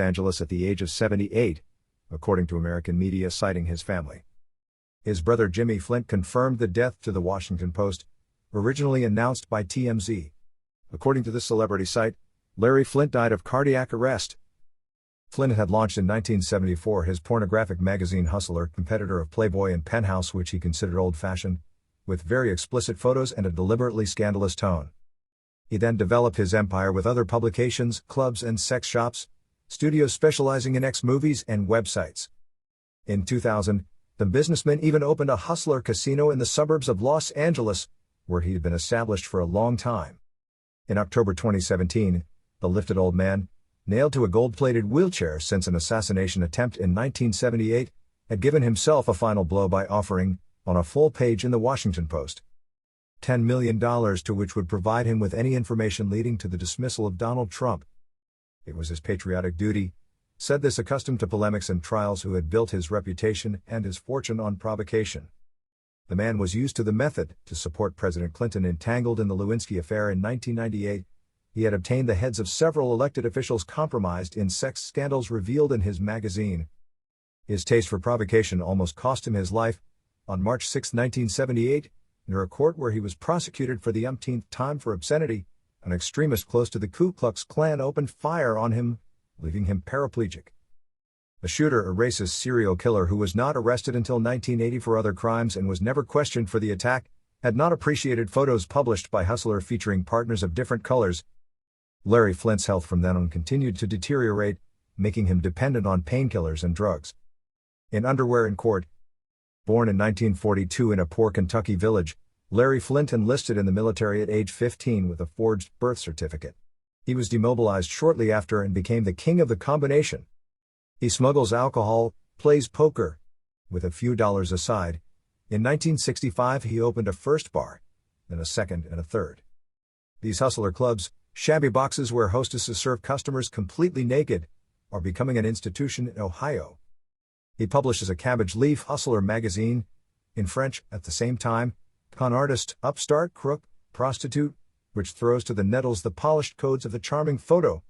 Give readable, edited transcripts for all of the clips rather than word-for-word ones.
Angeles at the age of 78, according to American media citing his family. His brother Jimmy Flynt confirmed the death to the Washington Post, originally announced by TMZ. According to the celebrity site, Larry Flynt died of cardiac arrest. Flynt had launched in 1974 his pornographic magazine Hustler, competitor of Playboy and Penthouse, which he considered old-fashioned, with very explicit photos and a deliberately scandalous tone. He then developed his empire with other publications, clubs and sex shops, studios specializing in X-movies and websites. In 2000, the businessman even opened a Hustler casino in the suburbs of Los Angeles, where he had been established for a long time. In October 2017, the lifted old man, nailed to a gold-plated wheelchair since an assassination attempt in 1978, had given himself a final blow by offering, on a full page in the Washington Post, $10 million, to which would provide him with any information leading to the dismissal of Donald Trump. It was his patriotic duty, said this accustomed to polemics and trials who had built his reputation and his fortune on provocation. The man was used to the method to support President Clinton entangled in the Lewinsky affair in 1998. He had obtained the heads of several elected officials compromised in sex scandals revealed in his magazine. His taste for provocation almost cost him his life. On March 6, 1978, near a court where he was prosecuted for the umpteenth time for obscenity, an extremist close to the Ku Klux Klan opened fire on him, leaving him paraplegic. The shooter, a racist serial killer who was not arrested until 1980 for other crimes and was never questioned for the attack, had not appreciated photos published by Hustler featuring partners of different colors. Larry Flynt's health from then on continued to deteriorate, making him dependent on painkillers and drugs. In underwear in court. Born in 1942 in a poor Kentucky village, Larry Flynt enlisted in the military at age 15 with a forged birth certificate. He was demobilized shortly after and became the king of the combination. He smuggles alcohol, plays poker, with a few dollars aside. In 1965 he opened a first bar, then a second and a third. These hustler clubs, shabby boxes where hostesses serve customers completely naked, are becoming an institution in Ohio. He publishes a cabbage leaf Hustler magazine, in French, at the same time, con artist, upstart, crook, prostitute, which throws to the nettles the polished codes of the charming photo.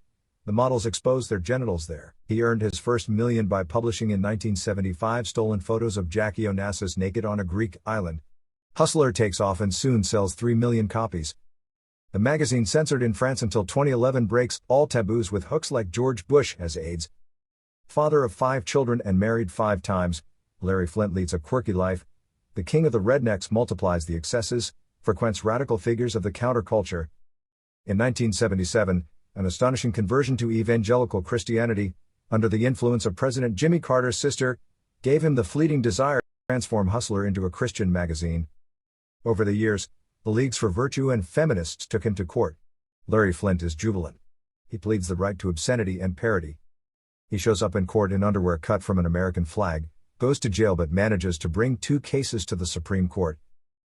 The models expose their genitals there. He earned his first million by publishing in 1975 stolen photos of Jackie Onassis naked on a Greek island. Hustler takes off and soon sells 3 million copies. The magazine, censored in France until 2011, breaks all taboos with hooks like George Bush has AIDS. Father of 5 children and married 5 times, Larry Flynt leads a quirky life. The king of the rednecks multiplies the excesses, frequents radical figures of the counterculture. In 1977, an astonishing conversion to evangelical Christianity, under the influence of President Jimmy Carter's sister, gave him the fleeting desire to transform Hustler into a Christian magazine. Over the years, the Leagues for Virtue and feminists took him to court. Larry Flynt is jubilant. He pleads the right to obscenity and parody. He shows up in court in underwear cut from an American flag, goes to jail but manages to bring 2 cases to the Supreme Court.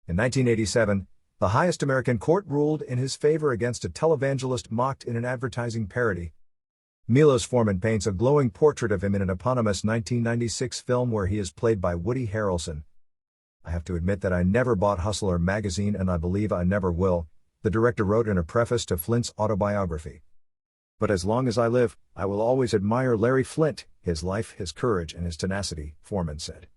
In 1987, the highest American court ruled in his favor against a televangelist mocked in an advertising parody. Milos Forman paints a glowing portrait of him in an eponymous 1996 film where he is played by Woody Harrelson. I have to admit that I never bought Hustler magazine and I believe I never will, the director wrote in a preface to Flynt's autobiography. But as long as I live, I will always admire Larry Flynt, his life, his courage and his tenacity, Forman said.